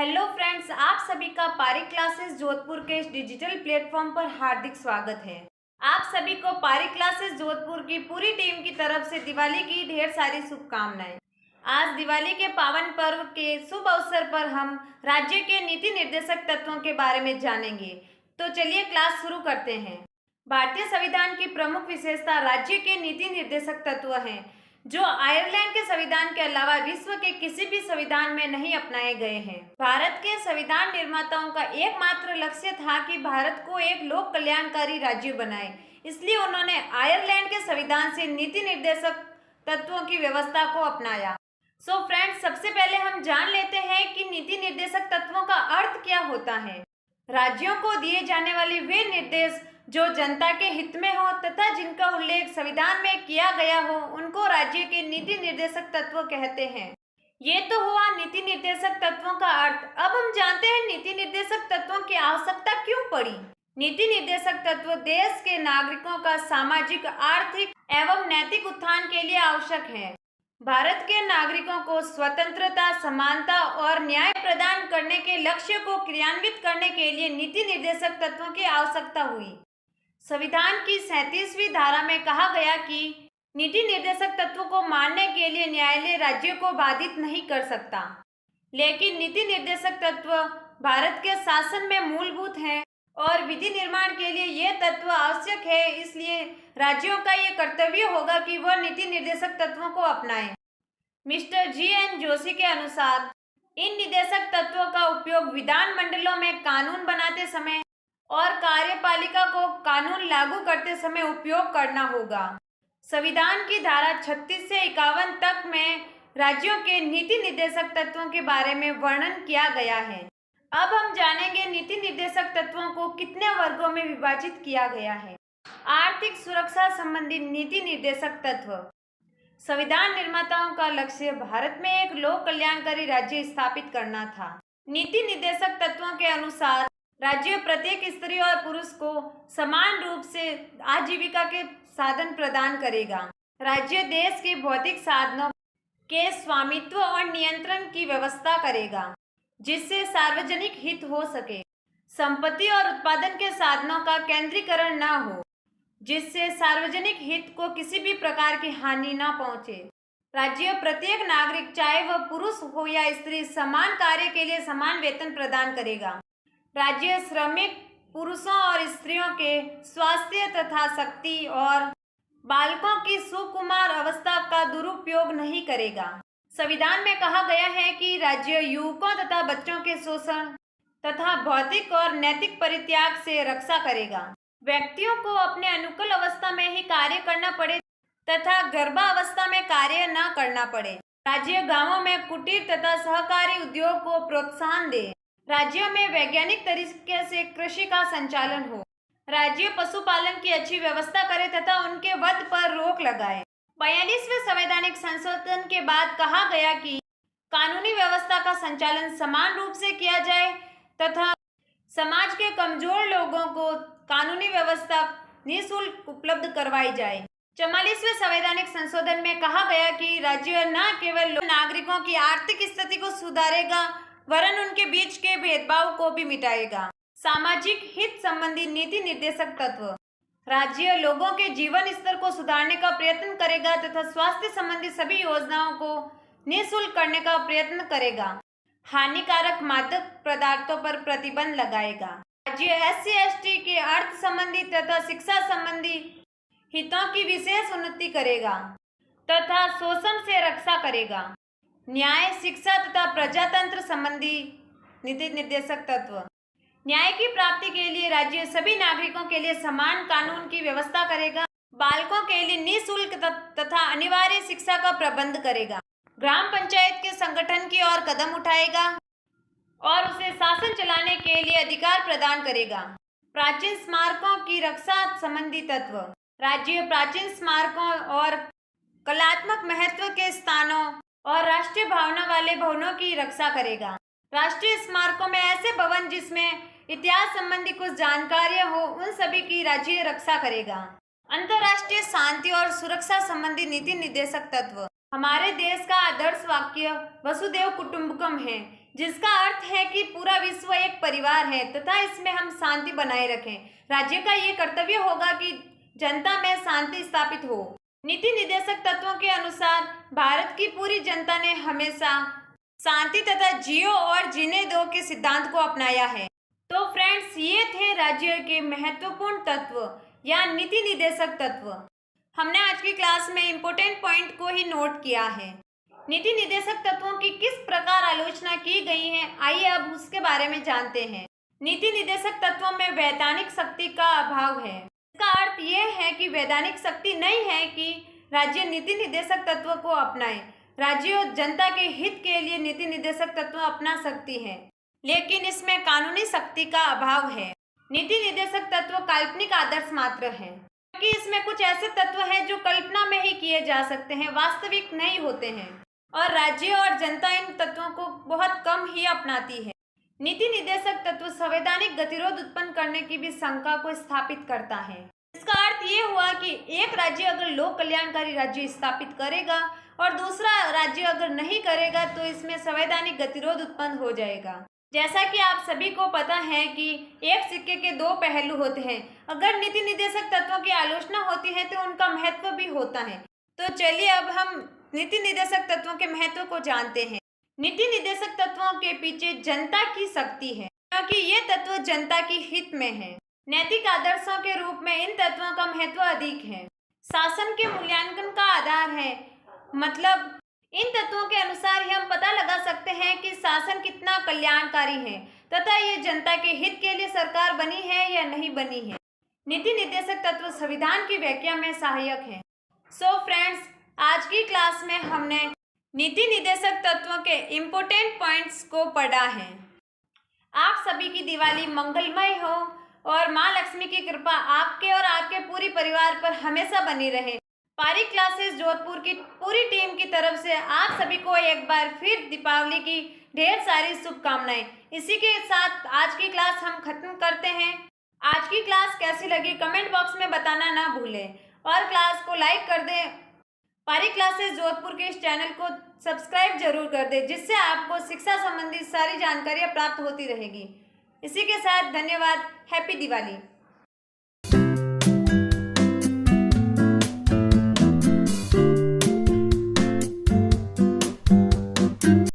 Hello friends, आप सभी का पारिक क्लासेस जोधपुर के इस डिजिटल प्लेटफॉर्म पर हार्दिक स्वागत है। आप सभी को पारिक क्लासेस जोधपुर की पूरी टीम की तरफ से दिवाली की ढेर सारी शुभकामनाएं। आज दिवाली के पावन पर्व के शुभ अवसर पर हम राज्य के नीति निर्देशक तत्वों के बारे में जानेंगे। तो चलिए क्लास शुरू करते हैं। भारतीय संविधान की प्रमुख विशेषता राज्य के नीति निर्देशक तत्व हैं, जो आयरलैंड के संविधान के अलावा विश्व के किसी भी संविधान में नहीं अपनाए गए हैं। भारत के संविधान निर्माताओं का एकमात्र लक्ष्य था कि भारत को एक लोक कल्याणकारी राज्य बनाए, इसलिए उन्होंने आयरलैंड के संविधान से नीति निर्देशक तत्वों की व्यवस्था को अपनाया। सो फ्रेंड्स, सबसे पहले हम जान लेते हैं कि नीति निर्देशक तत्वों का अर्थ क्या होता है। राज्यों को दिए जाने वाले वे निर्देश जो जनता के हित में हो तथा जिनका उल्लेख संविधान में किया गया हो, उनको राज्य के नीति निर्देशक तत्व कहते हैं। ये तो हुआ नीति निर्देशक तत्वों का अर्थ। अब हम जानते हैं नीति निर्देशक तत्वों की आवश्यकता क्यों पड़ी। नीति निर्देशक तत्व देश के नागरिकों का सामाजिक, आर्थिक एवं नैतिक उत्थान के लिए आवश्यक है। भारत के नागरिकों को स्वतंत्रता, समानता और न्याय प्रदान करने के लक्ष्य को क्रियान्वित करने के लिए नीति निर्देशक तत्वों की आवश्यकता हुई। संविधान की 37वीं धारा में कहा गया कि नीति निर्देशक तत्वों को मानने के लिए न्यायालय राज्य को बाधित नहीं कर सकता, लेकिन नीति निर्देशक तत्व भारत के शासन में मूलभूत हैं और विधि निर्माण के लिए ये तत्व आवश्यक है। इसलिए राज्यों का ये कर्तव्य होगा कि वह नीति निर्देशक तत्वों को अपनाएं। Mister GN. जोशी के अनुसार इन निर्देशक तत्वों का उपयोग विधान मंडलों में कानून बनाते समय और कार्यपालिका को कानून लागू करते समय उपयोग करना होगा। संविधान की धारा 36 से 51 तक में राज्यों के नीति निर्देशक तत्वों के बारे में वर्णन किया गया है। अब हम जानेंगे नीति निर्देशक तत्वों को कितने वर्गों में विभाजित किया गया है। आर्थिक सुरक्षा संबंधी नीति निर्देशक तत्व। संविधान निर्माताओं का लक्ष्य भारत में एक लोक कल्याणकारी राज्य स्थापित करना था। नीति निर्देशक तत्वों के अनुसार राज्य प्रत्येक स्त्री और पुरुष को समान रूप से आजीविका के साधन प्रदान करेगा। राज्य देश के भौतिक साधनों के स्वामित्व और नियंत्रण की व्यवस्था करेगा, जिससे सार्वजनिक हित हो सके। संपत्ति और उत्पादन के साधनों का केंद्रीकरण न हो, जिससे सार्वजनिक हित को किसी भी प्रकार की हानि न पहुंचे। राज्य प्रत्येक नागरिक, चाहे वह पुरुष हो या स्त्री, समान कार्य के लिए समान वेतन प्रदान करेगा। राज्य श्रमिक पुरुषों और स्त्रियों के स्वास्थ्य तथा शक्ति और बालकों की सुकुमार अवस्था का दुरुपयोग नहीं करेगा। संविधान में कहा गया है कि राज्य युवकों तथा बच्चों के शोषण तथा भौतिक और नैतिक परित्याग से रक्षा करेगा। व्यक्तियों को अपने अनुकूल अवस्था में ही कार्य करना पड़े तथा गर्भावस्था में कार्य न करना पड़े। राज्य गांवों में कुटीर तथा सहकारी उद्योग को प्रोत्साहन दे। राज्यों में वैज्ञानिक तरीके से कृषि का संचालन हो। राज्य पशुपालन की अच्छी व्यवस्था करे तथा उनके वध पर रोक लगाए। 42वें संवैधानिक संशोधन के बाद कहा गया कि कानूनी व्यवस्था का संचालन समान रूप से किया जाए तथा समाज के कमजोर लोगों को कानूनी व्यवस्था निःशुल्क उपलब्ध करवाई जाए। 44वें संवैधानिक संशोधन में कहा गया कि राज्य न केवल नागरिकों की आर्थिक स्थिति को सुधारेगा, वरन उनके बीच के भेदभाव को भी मिटाएगा। सामाजिक हित संबंधी नीति निर्देशक तत्व। राज्य लोगों के जीवन स्तर को सुधारने का प्रयत्न करेगा तथा स्वास्थ्य संबंधी सभी योजनाओं को निःशुल्क करने का प्रयत्न करेगा। हानिकारक मादक पदार्थों पर प्रतिबंध लगाएगा। राज्य SC/ST के अर्थ संबंधी तथा शिक्षा संबंधी हितों की विशेष उन्नति करेगा तथा शोषण से रक्षा करेगा। न्याय, शिक्षा तथा प्रजातंत्र संबंधी नीति निर्देशक तत्व। न्याय की प्राप्ति के लिए राज्य सभी नागरिकों के लिए समान कानून की व्यवस्था करेगा। बालकों के लिए निःशुल्क तथा अनिवार्य शिक्षा का प्रबंध करेगा। ग्राम पंचायत के संगठन की ओर कदम उठाएगा और उसे शासन चलाने के लिए अधिकार प्रदान करेगा। प्राचीन स्मारकों की रक्षा संबंधी तत्व। राज्य प्राचीन स्मारकों और कलात्मक महत्व के स्थानों और राष्ट्रीय भावना वाले भवनों की रक्षा करेगा। राष्ट्रीय स्मारकों में ऐसे भवन जिसमें इतिहास संबंधी कुछ जानकारियां हो, उन सभी की राज्य रक्षा करेगा। अंतर्राष्ट्रीय शांति और सुरक्षा संबंधी नीति निर्देशक तत्व। हमारे देश का आदर्श वाक्य वसुधैव कुटुंबकम है। जिसका अर्थ है कि पूरा विश्व एक परिवार है तथा इसमें हम शांति बनाए रखें। राज्य का ये कर्तव्य होगा कि जनता में शांति स्थापित हो। नीति निर्देशक तत्वों के अनुसार भारत की पूरी जनता ने हमेशा शांति तथा जियो और जीने दो के सिद्धांत को अपनाया है। तो फ्रेंड्स, ये थे राज्य के महत्वपूर्ण तत्व या नीति निर्देशक तत्व। हमने आज की क्लास में इम्पोर्टेंट पॉइंट को ही नोट किया है। नीति निर्देशक तत्वों की किस प्रकार आलोचना की गई है, आइए अब उसके बारे में जानते हैं। नीति निर्देशक तत्वों में वैधानिक शक्ति का अभाव है। इसका अर्थ यह है कि वैधानिक शक्ति नहीं है कि राज्य नीति निर्देशक तत्व को अपनाए। राज्य और जनता के हित के लिए नीति निर्देशक तत्व अपना सकती है, लेकिन इसमें कानूनी शक्ति का अभाव है। नीति निर्देशक तत्व काल्पनिक आदर्श मात्र है, क्योंकि इसमें कुछ ऐसे तत्व हैं जो कल्पना में ही किए जा सकते हैं, वास्तविक नहीं होते हैं, और राज्य और जनता इन तत्वों को बहुत कम ही अपनाती है। नीति निर्देशक तत्व संवैधानिक गतिरोध उत्पन्न करने की भी शंका को स्थापित करता है। इसका अर्थ ये हुआ कि एक राज्य अगर लोक कल्याणकारी राज्य स्थापित करेगा और दूसरा राज्य अगर नहीं करेगा तो इसमें संवैधानिक गतिरोध उत्पन्न हो जाएगा। जैसा कि आप सभी को पता है कि एक सिक्के के दो पहलू होते हैं। अगर नीति निर्देशक तत्वों की आलोचना होती है तो उनका महत्व भी होता है। तो चलिए अब हम नीति निर्देशक तत्वों के महत्व को जानते हैं। नीति निर्देशक तत्वों के पीछे जनता की शक्ति है, क्योंकि ये तत्व जनता की हित में है। नैतिक आदर्शों के रूप में इन तत्वों का महत्व अधिक है। शासन के मूल्यांकन का आधार है, मतलब इन तत्वों के अनुसार ही हम पता लगा सकते हैं कि शासन कितना कल्याणकारी है तथा ये जनता के हित के लिए सरकार बनी है या नहीं बनी है। नीति निर्देशक तत्व संविधान की व्याख्या में सहायक है। सो फ्रेंड्स, आज की क्लास में हमने नीति निर्देशक तत्वों के इम्पोर्टेंट पॉइंट्स को पढ़ा है। आप सभी की दिवाली मंगलमय हो और माँ लक्ष्मी की कृपा आपके और आपके पूरी परिवार पर हमेशा बनी रहे। पारिक क्लासेस जोधपुर की पूरी टीम की तरफ से आप सभी को एक बार फिर दीपावली की ढेर सारी शुभकामनाएं। इसी के साथ आज की क्लास हम खत्म करते हैं। आज की क्लास कैसी लगी कमेंट बॉक्स में बताना ना भूलें और क्लास को लाइक कर दें। पारिक क्लासेस जोधपुर के इस चैनल को सब्सक्राइब जरूर कर दें, जिससे आपको शिक्षा संबंधी सारी जानकारियाँ प्राप्त होती रहेगी। इसी के साथ धन्यवाद। हैप्पी दिवाली।